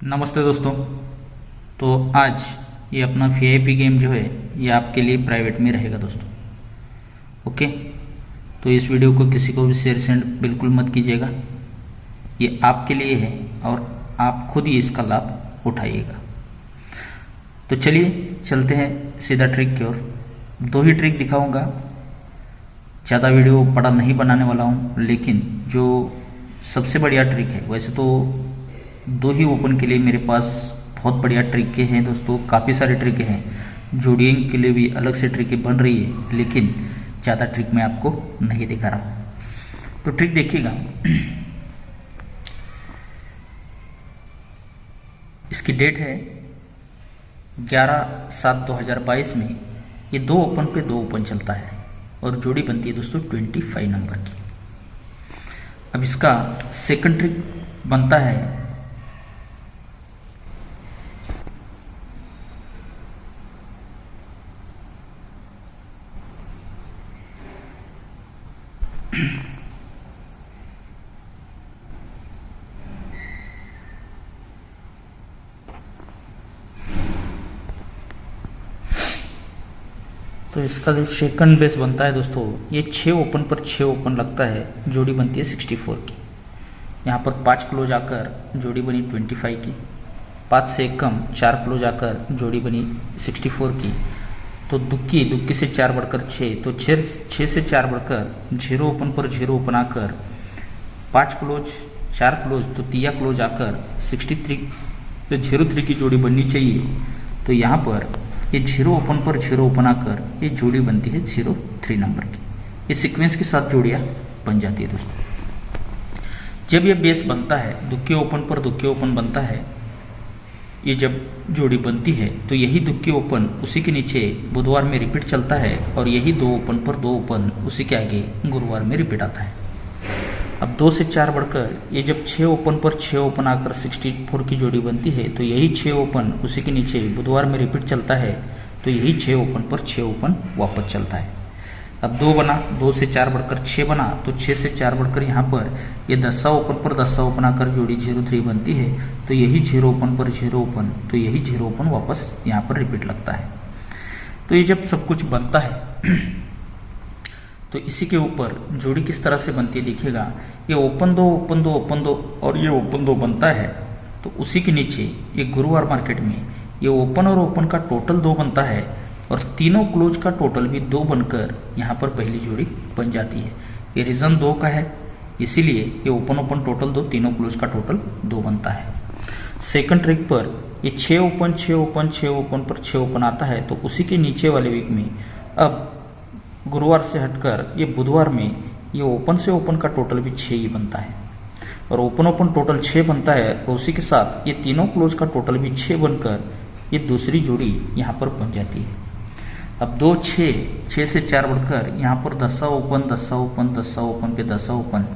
नमस्ते दोस्तों। तो आज ये अपना वीआईपी गेम जो है ये आपके लिए प्राइवेट में रहेगा दोस्तों। ओके, तो इस वीडियो को किसी को भी शेयर सेंड बिल्कुल मत कीजिएगा। ये आपके लिए है और आप खुद ही इसका लाभ उठाइएगा। तो चलिए चलते हैं सीधा ट्रिक की ओर। दो ही ट्रिक दिखाऊंगा, ज़्यादा वीडियो बड़ा नहीं बनाने वाला हूँ, लेकिन जो सबसे बढ़िया ट्रिक है, वैसे तो दो ही ओपन के लिए मेरे पास बहुत बढ़िया ट्रिक हैं दोस्तों, काफ़ी सारे ट्रिक हैं। जोड़िंग के लिए भी अलग से ट्रिक बन रही है, लेकिन ज़्यादा ट्रिक मैं आपको नहीं दिखा रहा हूँ। तो ट्रिक देखिएगा। इसकी डेट है 11/7/2022 में। ये दो ओपन पे दो ओपन चलता है और जोड़ी बनती है दोस्तों 25 नंबर की। अब इसका सेकंड ट्रिक बनता है तो इसका जो सेकंड बेस बनता है दोस्तों, ये 6 ओपन पर 6 ओपन लगता है, जोड़ी बनती है 64 की। यहाँ पर 5 क्लोज आकर जोड़ी बनी 25 की, 5 से कम 4 क्लोज आकर जोड़ी बनी 64 की। तो दुक्की से 4 बढ़कर 6, तो 6 से 4 बढ़कर 0 ओपन पर 0 ओपन आकर 5 क्लोज 4 क्लोज, तो 3 क्लोज आकर 03 की जोड़ी बननी चाहिए। तो यहाँ पर ये 0 ओपन पर 0 ओपन आकर ये जोड़ी बनती है 03 नंबर की। इस सीक्वेंस के साथ जोड़ियाँ बन जाती है दोस्तों। जब ये बेस बनता है, दुक्के ओपन पर दुक्के ओपन बनता है, ये जब जोड़ी बनती है तो यही दुक्के ओपन उसी के नीचे बुधवार में रिपीट चलता है और यही 2 ओपन पर 2 ओपन उसी के आगे गुरुवार में रिपीट आता है। अब 2 से 4 बढ़कर ये जब 6 ओपन पर 6 ओपन आकर 64 की जोड़ी बनती है, तो यही 6 ओपन उसी के नीचे बुधवार में रिपीट चलता है, तो यही 6 ओपन पर 6 ओपन वापस चलता है। अब 2 बना, 2 से 4 बढ़कर 6 बना, तो 6 से 4 बढ़कर यहाँ पर ये 10 ओपन पर 10 ओपन आकर जोड़ी 03 बनती है, तो यही 0 ओपन पर 0 ओपन, तो यही 0 ओपन वापस यहाँ पर रिपीट लगता है। तो ये जब सब कुछ बनता है तो इसी के ऊपर जोड़ी किस तरह से बनती है देखिएगा। ये ओपन 2 ओपन 2 ओपन 2 और ये ओपन 2 बनता है, तो उसी के नीचे ये गुरुवार मार्केट में ये ओपन और ओपन का टोटल 2 बनता है और तीनों क्लोज का टोटल भी 2 बनकर यहाँ पर पहली जोड़ी बन जाती है। ये रीजन 2 का है, इसीलिए ये ओपन ओपन टोटल 2, तीनों क्लोज का टोटल 2 बनता है। सेकंड ट्रिक पर ये 6 ओपन 6 ओपन 6 ओपन पर 6 ओपन आता है, तो उसी के नीचे वाले वीक में अब गुरुवार से हटकर ये बुधवार में ये ओपन से ओपन का टोटल भी 6 ही बनता है और ओपन ओपन टोटल 6 बनता है और उसी के साथ ये तीनों क्लोज का टोटल भी 6 बनकर ये दूसरी जोड़ी यहाँ पर बन जाती है। अब 2 6 से 4 बढ़कर यहाँ पर 10 ओपन 10 ओपन 10 ओपन पे 10 ओपन,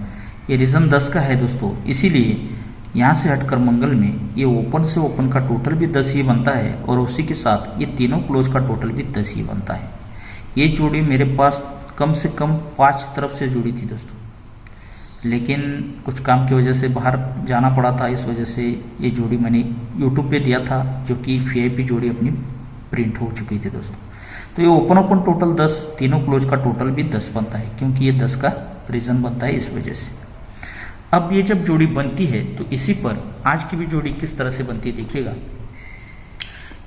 ये रीजन 10 का है दोस्तों, इसीलिए यहाँ से हटकर मंगल में ये ओपन से ओपन का टोटल भी 10 ही बनता है और उसी के साथ ये तीनों क्लोज का टोटल भी 10 ही बनता है। ये जोड़ी मेरे पास कम से कम 5 तरफ से जुड़ी थी दोस्तों, लेकिन कुछ काम की वजह से बाहर जाना पड़ा था, इस वजह से ये जोड़ी मैंने YouTube पे दिया था, जो कि वीआईपी जोड़ी अपनी प्रिंट हो चुकी थी दोस्तों। तो ये ओपन ओपन टोटल 10, तीनों क्लोज का टोटल भी 10 बनता है, क्योंकि ये 10 का रीजन बनता है, इस वजह से। अब ये जब जोड़ी बनती है तो इसी पर आज की भी जोड़ी किस तरह से बनती है देखिएगा।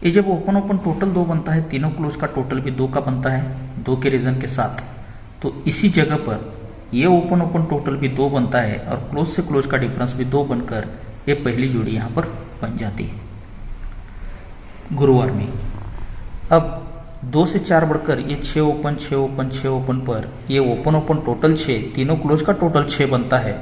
ये जब ओपन ओपन टोटल 2 बनता है, तीनों क्लोज का टोटल भी 2 का बनता है 2 के रीजन के साथ, तो इसी जगह पर ये ओपन ओपन टोटल भी 2 बनता है और क्लोज से क्लोज का डिफरेंस भी 2 बनकर ये पहली जोड़ी यहाँ पर बन जाती है गुरुवार में। अब 2 से 4 बढ़कर ये 6 ओपन 6 ओपन 6 ओपन पर ये ओपन ओपन टोटल 6, तीनों क्लोज का टोटल 6 बनता है,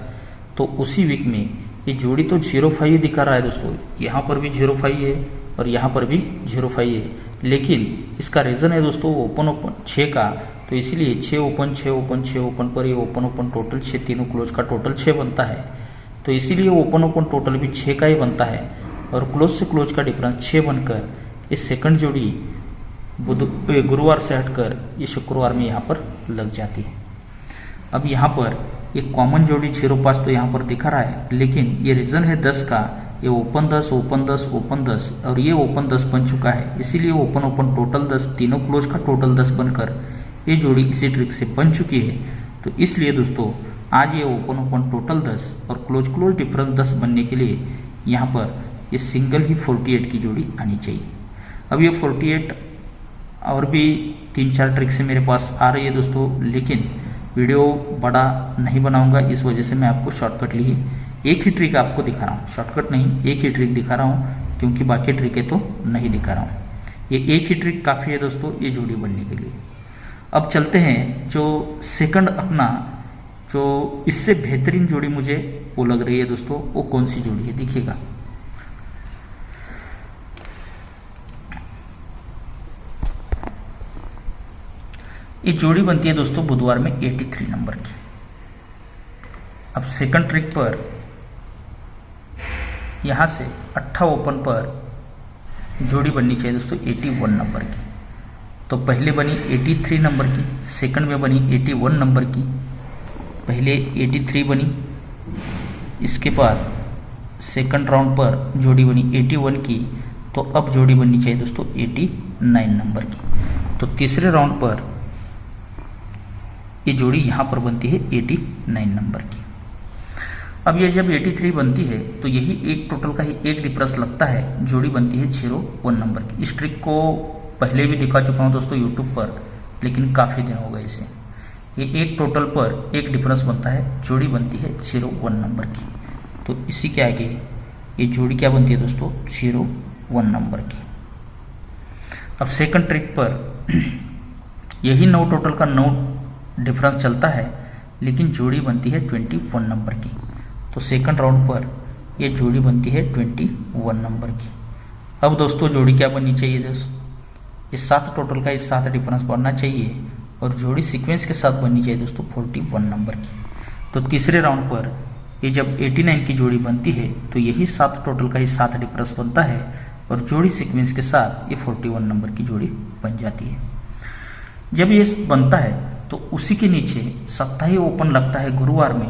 तो उसी वीक में ये जोड़ी तो 05 दिखा रहा है दोस्तों, यहाँ पर भी 05 है और यहाँ पर भी 05 है, लेकिन इसका रीज़न है दोस्तों ओपन ओपन 6 का, तो इसीलिए 6 ओपन 6 ओपन 6 ओपन पर ये ओपन ओपन टोटल 6, तीनों क्लोज का टोटल 6 बनता है, तो इसीलिए ओपन ओपन टोटल भी 6 का ही बनता है और क्लोज से क्लोज का डिफरेंस 6 बनकर इस सेकंड जोड़ी गुरुवार से हटकर ये शुक्रवार में यहाँ पर लग जाती है। अब यहाँ पर एक कॉमन जोड़ी 05 तो यहाँ पर दिखा रहा है, लेकिन ये रीज़न है 10 का, ये ओपन 10 ओपन 10 ओपन 10 और ये ओपन 10 बन चुका है, इसीलिए ओपन ओपन टोटल 10, तीनों क्लोज का टोटल 10 बनकर ये जोड़ी इसी ट्रिक से बन चुकी है। तो इसलिए दोस्तों आज ये ओपन ओपन टोटल 10 और क्लोज क्लोज डिफरेंस 10 बनने के लिए यहाँ पर ये सिंगल ही 48 की जोड़ी आनी चाहिए। अब ये 48 और भी 3-4 ट्रिक से मेरे पास आ रही है दोस्तों, लेकिन वीडियो बड़ा नहीं बनाऊंगा, इस वजह से मैं आपको शॉर्टकट ली एक ही ट्रिक आपको दिखा रहा हूँ, शॉर्टकट नहीं, एक ही ट्रिक दिखा रहा हूँ, क्योंकि बाकी ट्रिकें तो नहीं दिखा रहा हूँ। ये एक ही ट्रिक काफ़ी है दोस्तों ये जोड़ी बनने के लिए। अब चलते हैं जो सेकंड अपना जो इससे बेहतरीन जोड़ी मुझे वो लग रही है दोस्तों, वो कौन सी जोड़ी है देखिएगा। ये जोड़ी बनती है दोस्तों बुधवार में 83 नंबर की। अब सेकंड ट्रिक पर यहां से 8 ओपन पर जोड़ी बननी चाहिए दोस्तों 81 नंबर की। तो पहले बनी 83 नंबर की, सेकंड में बनी 81 नंबर की, पहले 83 बनी, इसके बाद सेकंड राउंड पर जोड़ी बनी 81 की, तो अब जोड़ी बननी चाहिए दोस्तों 89 नंबर की। तो तीसरे राउंड पर ये जोड़ी यहाँ पर बनती है 89 नंबर की। अब ये जब 83 बनती है तो यही एक टोटल का ही एक डिफरेंस लगता है, जोड़ी बनती है 01 नंबर की। इस ट्रिक को पहले भी दिखा चुका हूँ दोस्तों यूट्यूब पर, लेकिन काफ़ी दिन हो गए इसे। ये एक टोटल पर एक डिफरेंस बनता है, जोड़ी बनती है 01 नंबर की। तो इसी के आगे ये जोड़ी क्या बनती है दोस्तों 01 नंबर की। अब सेकंड ट्रिक पर यही 9 टोटल का 9 डिफरेंस चलता है, लेकिन जोड़ी बनती है 21 नंबर की। तो सेकंड राउंड पर ये जोड़ी बनती है 21 नंबर की। अब दोस्तों जोड़ी क्या बननी चाहिए दोस्तों, ये 7 टोटल का इस 7 डिफरेंस बनना चाहिए और जोड़ी सीक्वेंस के साथ बननी चाहिए दोस्तों 41 नंबर की। तो तीसरे राउंड पर ये जब 89 की जोड़ी बनती है तो यही 7 टोटल का ही 7 डिफरेंस बनता है और जोड़ी सीक्वेंस के साथ ये 41 नंबर की जोड़ी बन जाती है। जब ये बनता है तो उसी के नीचे सप्ताह ही ओपन लगता है गुरुवार में,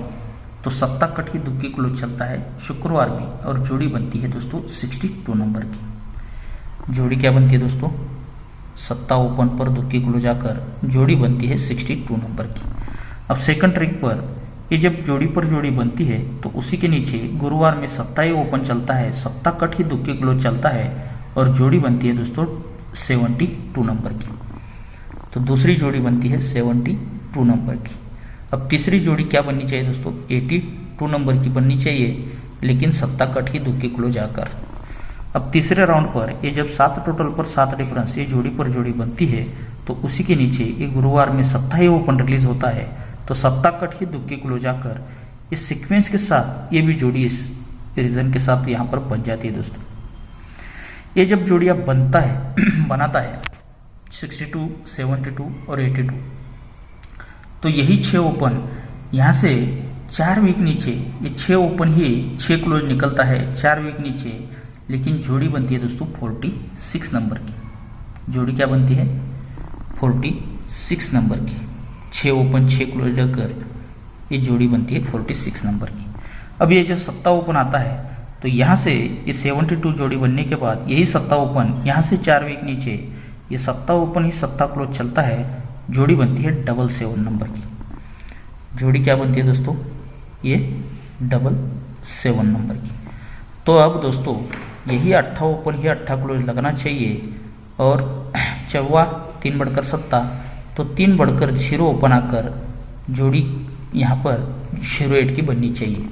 तो सप्ताह कट ही दुक्की क्लोज चलता है शुक्रवार में और जोड़ी बनती है दोस्तों 62 नंबर की। जोड़ी क्या बनती है दोस्तों, सप्ताह ओपन पर दुक्की क्लोज आकर जोड़ी बनती है 62 नंबर की। अब सेकंड ट्रिक पर ये जब जोड़ी पर जोड़ी बनती है तो उसी के नीचे गुरुवार में सप्ताह ही ओपन चलता है, सप्ताह कट ही दुक्की क्लोज चलता है और जोड़ी बनती है दोस्तों 72 नंबर की। तो दूसरी जोड़ी बनती है 72 नंबर की। अब तीसरी जोड़ी क्या बननी चाहिए दोस्तों 82 नंबर की बननी चाहिए, लेकिन सप्ताह कट ही दुक्की क्लोज आकर। अब तीसरे राउंड पर ये जब 7 टोटल पर 7 डिफरेंस ये जोड़ी पर जोड़ी बनती है तो उसी के नीचे ये गुरुवार में सप्ताह ही ओपन रिलीज होता है, तो सप्ताह कट ही दुक्की क्लोज आकर इस सीक्वेंस के साथ ये भी जोड़ी इस रीजन के साथ यहाँ पर बन जाती है दोस्तों। ये जब जोड़ियाँ बनता है बनाता है 62, 72 और 82, तो यही 6 ओपन यहाँ से 4 वीक नीचे ये 6 ओपन ही 6 क्लोज निकलता है 4 वीक नीचे, लेकिन जोड़ी बनती है दोस्तों 46 नंबर की। जोड़ी क्या बनती है 46 नंबर की। 6 ओपन 6 क्लोज लेकर ये जोड़ी बनती है 46 नंबर की। अब ये जो सप्ताह ओपन आता है तो यहाँ से ये 72 जोड़ी बनने के बाद यही सप्ताह ओपन यहाँ से 4 वीक नीचे ये सप्ताह ओपन ही सप्ताह क्लोज चलता है, जोड़ी बनती है 777 नंबर की। जोड़ी क्या बनती है दोस्तों ये 777 नंबर की। तो अब दोस्तों यही 8 ओपन ही 8 क्लोज लगना चाहिए और 3 बढ़कर 7, तो 3 बढ़कर 0 ओपन आकर जोड़ी यहाँ पर 08 की बननी चाहिए।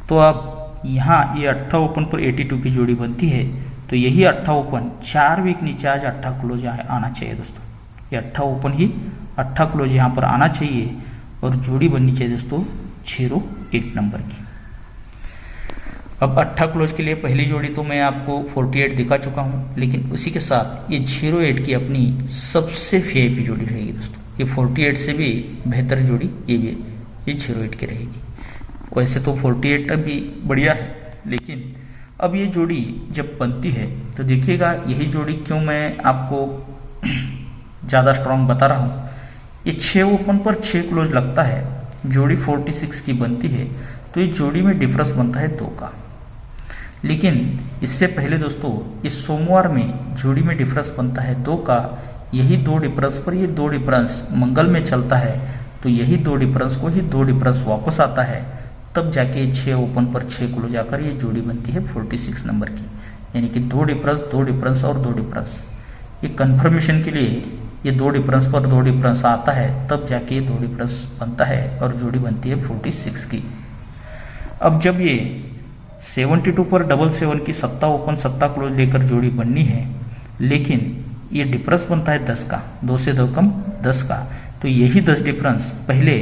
तो अब यहाँ ये 8 ओपन पर 82 की जोड़ी बनती है, तो यही 8 ओपन 4 वीक नीचे आज 8 क्लोज आना चाहिए दोस्तों। ये 8 ओपन ही 8 क्लोज यहाँ पर आना चाहिए और जोड़ी बननी चाहिए दोस्तों 08 नंबर की। अब 8 क्लोज के लिए पहली जोड़ी तो मैं आपको 48 दिखा चुका हूँ, लेकिन उसी के साथ ये 08 की अपनी सबसे वीआईपी जोड़ी रहेगी दोस्तों। ये 48 से भी बेहतर जोड़ी ये भी ये 08 की रहेगी। वैसे तो 48 अभी बढ़िया है, लेकिन अब ये जोड़ी जब बनती है तो देखिएगा यही जोड़ी क्यों मैं आपको ज़्यादा स्ट्रॉन्ग बता रहा हूँ। ये 6 ओपन पर 6 क्लोज लगता है, जोड़ी 46 की बनती है, तो ये जोड़ी में डिफरेंस बनता है 2 का। लेकिन इससे पहले दोस्तों इस सोमवार में जोड़ी में डिफरेंस बनता है 2 का, यही 2 डिफरेंस पर ये 2 डिफरेंस मंगल में चलता है, तो यही 2 डिफरेंस को ही 2 डिफरेंस वापस आता है, तब जाके 6 ओपन पर 6 क्लोज आकर ये जोड़ी बनती है 46 नंबर की। यानी कि 2 डिफरेंस और 2 डिफरेंस, ये कन्फर्मेशन के लिए ये 2 डिफरेंस पर 2 डिफरेंस आता है, तब जाके ये 2 डिफरेंस बनता है और जोड़ी बनती है 46 की। अब जब ये 72 पर 77 की 7 ओपन 7 क्लोज लेकर जोड़ी बननी है, लेकिन ये डिफरेंस बनता है 10 का, 2 से 2 कम 10 का, तो यही 10 डिफरेंस पहले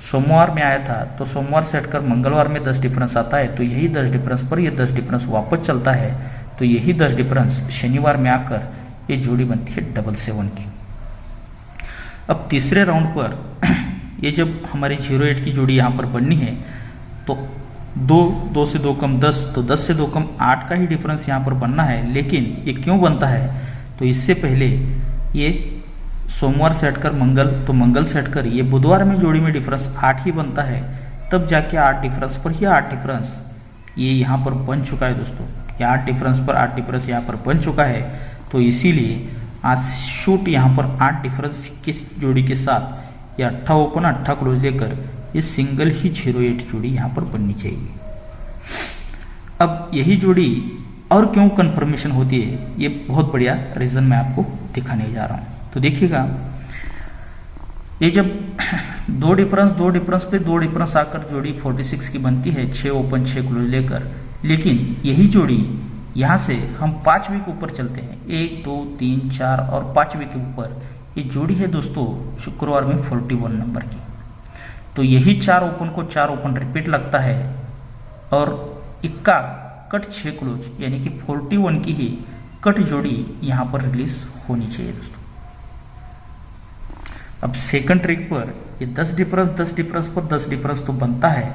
सोमवार में आया था, तो सोमवार से हटकर मंगलवार में 10 डिफरेंस आता है, तो यही 10 डिफरेंस पर ये 10 डिफरेंस वापस चलता है, तो यही 10 डिफरेंस शनिवार में आकर ये जोड़ी बनती है 77 की। अब तीसरे राउंड पर ये जब हमारी 08 की जोड़ी यहाँ पर बननी है, तो 2 से 2 कम 10, तो 10 से 2 कम 8 का ही डिफरेंस यहाँ पर बनना है। लेकिन ये क्यों बनता है, तो इससे पहले ये सोमवार से हटकर मंगल, तो मंगल से हटकर ये बुधवार में जोड़ी में डिफरेंस 8 ही बनता है, तब जाके 8 डिफरेंस पर ही 8 डिफरेंस ये यहाँ पर बन चुका है दोस्तों। ये 8 डिफरेंस पर 8 डिफरेंस यहाँ पर बन चुका है, तो इसीलिए आज शूट यहाँ पर 8 डिफरेंस की जोड़ी के साथ ये 8 ओपन 8 क्लोज लेकर ये सिंगल ही 08 जोड़ी यहाँ पर बननी चाहिए। अब यही जोड़ी और क्यों कंफर्मेशन होती है, ये बहुत बढ़िया रीजन मैं आपको दिखाने जा रहा हूँ। तो देखिएगा, ये जब 2 डिफरेंस पे 2 डिफरेंस आकर जोड़ी 46 की बनती है 6 ओपन 6 क्लोज लेकर, लेकिन यही जोड़ी यहाँ से हम 5 वीक ऊपर चलते हैं, 1 2 3 4 और 5 वीक के ऊपर ये जोड़ी है दोस्तों शुक्रवार में 41 नंबर की। तो यही 4 ओपन को 4 ओपन रिपीट लगता है और इक्का कट 6 क्लोज, यानी कि 41 की ही कट जोड़ी यहाँ पर रिलीज होनी चाहिए दोस्तों। अब सेकंड ट्रिक पर ये 10 डिफरेंस पर 10 डिफरेंस तो बनता है,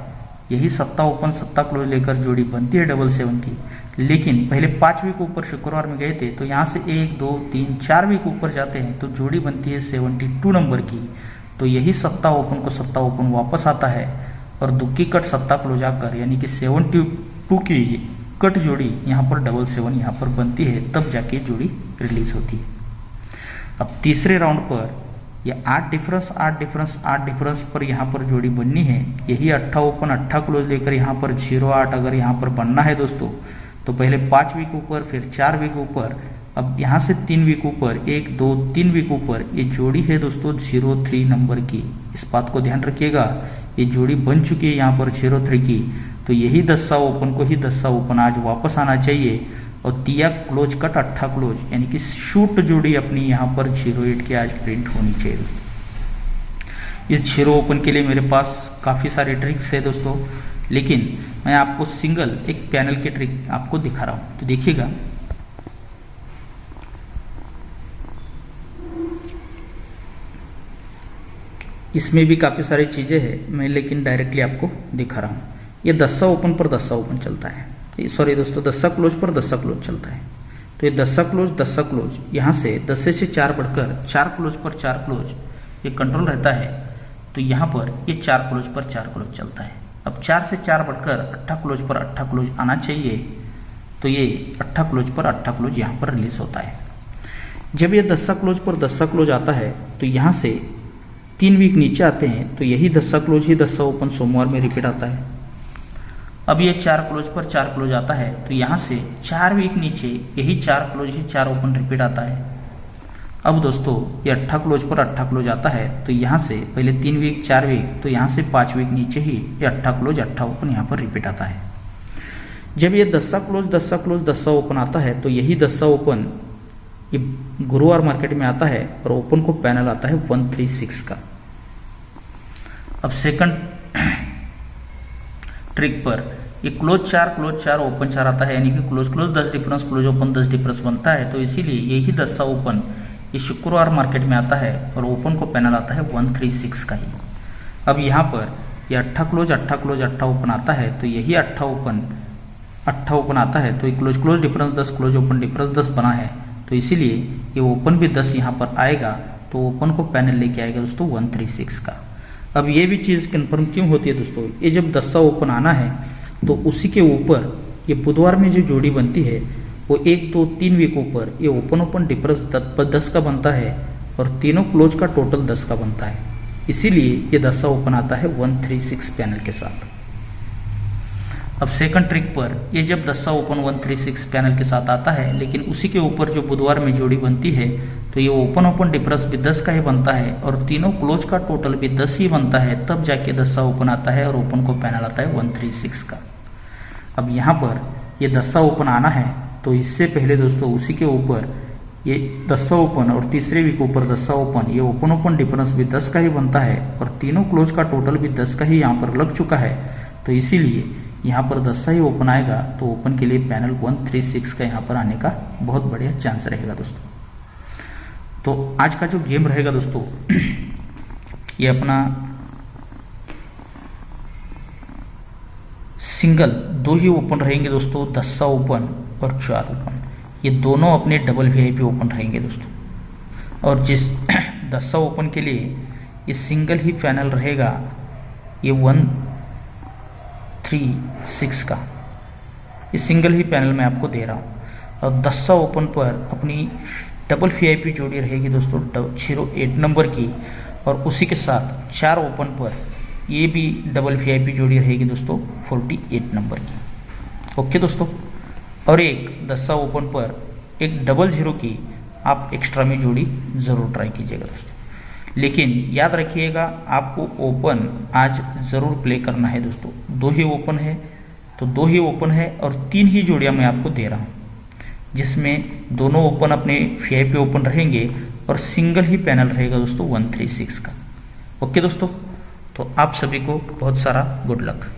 यही 7 ओपन 7 क्लोज लेकर जोड़ी बनती है 77 की। लेकिन पहले 5 वीक ऊपर शुक्रवार में गए थे, तो यहाँ से 1 2 3 4 वीक ऊपर जाते हैं, तो जोड़ी बनती है 72 नंबर की। तो यही 7 ओपन को 7 ओपन वापस आता है और दुक्की कट 7 क्लोज आकर, यानी कि 72 की कट जोड़ी यहाँ पर 77 यहाँ पर बनती है, तब जाके जोड़ी रिलीज होती है। अब तीसरे राउंड पर ये 8 डिफरेंस पर यहाँ पर जोड़ी बननी है, यही 8 ओपन 8 क्लोज लेकर यहाँ पर 08 अगर यहाँ पर बनना है दोस्तों, तो पहले 5 वीक ऊपर, फिर 4 वीक ऊपर, अब यहाँ से 3 वीक ऊपर, 1 2 3 वीक ऊपर ये जोड़ी है दोस्तों 03 नंबर की। इस बात को ध्यान रखिएगा, ये जोड़ी बन चुकी है यहाँ पर 03 की, तो यही 10 ओपन को ही 10 ओपन आज वापस आना चाहिए और 3 क्लोज कट 8 क्लोज, यानी कि शूट जोड़ी अपनी यहाँ पर 08 की आज प्रिंट होनी चाहिए दोस्तों। इस 0 ओपन के लिए मेरे पास काफ़ी सारे ट्रिक्स है दोस्तों, लेकिन मैं आपको सिंगल एक पैनल की ट्रिक आपको दिखा रहा हूँ। तो देखिएगा, इसमें भी काफ़ी सारी चीज़ें हैं, मैं लेकिन डायरेक्टली आपको दिखा रहा हूँ। ये 10 ओपन पर 10 ओपन चलता है, सॉरी दोस्तों 10 क्लोज पर 10 क्लोज चलता है। तो ये 10 क्लोज यहाँ से 10 से 4 बढ़कर 4 क्लोज पर 4 क्लोज ये कंट्रोल रहता है, तो यहाँ पर ये 4 क्लोज पर 4 क्लोज चलता है। अब 4 से 4 बढ़कर 8 क्लोज पर 8 क्लोज आना चाहिए, तो ये 8 क्लोज पर 8 क्लोज यहाँ पर रिलीज होता है। जब ये 10 क्लोज पर 10 क्लोज आता है, तो यहाँ से 3 वीक नीचे आते हैं, तो यही 10 क्लोज ही 10 ओपन सोमवार में रिपीट आता है। अब ये 4 क्लोज पर 4 क्लोज आता है, तो यहाँ से 4 वीक नीचे यही 4 क्लोज ही 4 ओपन रिपीट आता है। अब दोस्तों ये 8 क्लोज पर 8 क्लोज आता है, तो यहाँ से पहले 3 वीक 4 वीक, तो यहाँ से 5 वीक नीचे ही ये 8 क्लोज 8 ओपन यहाँ पर रिपीट आता है। जब ये 10 क्लोज 10 ओपन आता है, तो यही 10 ओपन ये गुरुवार मार्केट में आता है और ओपन को पैनल आता है 136 का। अब सेकंड ट्रिक पर ये क्लोज 4 ओपन 4 आता है, यानी कि close 10 difference close open 10 difference बनता है, तो इसीलिए यही 10 ओपन ये शुक्रवार मार्केट में आता है और ओपन को पैनल आता है 136 का ही। अब यहाँ पर ये 8 क्लोज 8 ओपन आता है, तो यही 8 ओपन आता है, तो ये close difference 10 close open difference 10 बना है, तो इसीलिए ये ओपन भी 10 यहाँ पर आएगा, तो ओपन को पैनल लेके आएगा दोस्तों 136 का। अब ये भी चीज़ कंफर्म क्यों होती है दोस्तों, ये जब 10 ओपन आना है, तो उसी के ऊपर ये बुधवार में जो जोड़ी बनती है वो 1, 2, 3 वीकों पर ये ओपन ओपन डिफरेंस 10 का बनता है और तीनों क्लोज का टोटल 10 का बनता है। इसीलिए ये 10 ओपन आता है 136 पैनल के साथ। अब सेकंड ट्रिक पर ये जब 10 ओपन 136 पैनल के साथ आता है, लेकिन उसी के ऊपर जो बुधवार में जोड़ी बनती है तो ये ओपन ओपन डिफरेंस भी 10 का ही बनता है और तीनों क्लोज का टोटल भी 10 ही बनता है, तब जाके 10 ओपन आता है और ओपन को पैनल आता है 136 का। अब यहाँ पर ये 10 ओपन आना है तो इससे पहले दोस्तों उसी के ऊपर ये 10 ओपन और तीसरे वीक ऊपर 10 ओपन, ये ओपन ओपन डिफरेंस भी 10 का ही बनता है और तीनों क्लोज का टोटल भी 10 का ही यहाँ पर लग चुका है। तो इसीलिए यहाँ पर 10 ही ओपन आएगा, तो ओपन के लिए पैनल 136 का यहाँ पर आने का बहुत बढ़िया चांस रहेगा दोस्तों। तो आज का जो गेम रहेगा दोस्तों ये अपना सिंगल 2 ही ओपन रहेंगे दोस्तों, 10 ओपन और 4 ओपन, ये दोनों अपने डबल वीआईपी ओपन रहेंगे दोस्तों। और जिस 10 ओपन के लिए ये सिंगल ही पैनल रहेगा ये 136 का, ये सिंगल ही पैनल मैं आपको दे रहा हूँ। और 10 ओपन पर अपनी डबल वीआईपी जोड़ी रहेगी दोस्तों 08 नंबर की, और उसी के साथ 4 ओपन पर ये भी डबल वीआईपी जोड़ी रहेगी दोस्तों 48 नंबर की। ओके दोस्तों, और एक 10 ओपन पर एक 00 की आप एक्स्ट्रा में जोड़ी ज़रूर ट्राई कीजिएगा दोस्तों। लेकिन याद रखिएगा आपको ओपन आज ज़रूर प्ले करना है दोस्तों। 2 ही ओपन है तो 2 ही ओपन है और 3 ही जोड़ियाँ मैं आपको दे रहा हूँ, जिसमें दोनों ओपन अपने वीआईपी ओपन रहेंगे और सिंगल ही पैनल रहेगा दोस्तों 136 का। ओके दोस्तों, तो आप सभी को बहुत सारा गुड लक।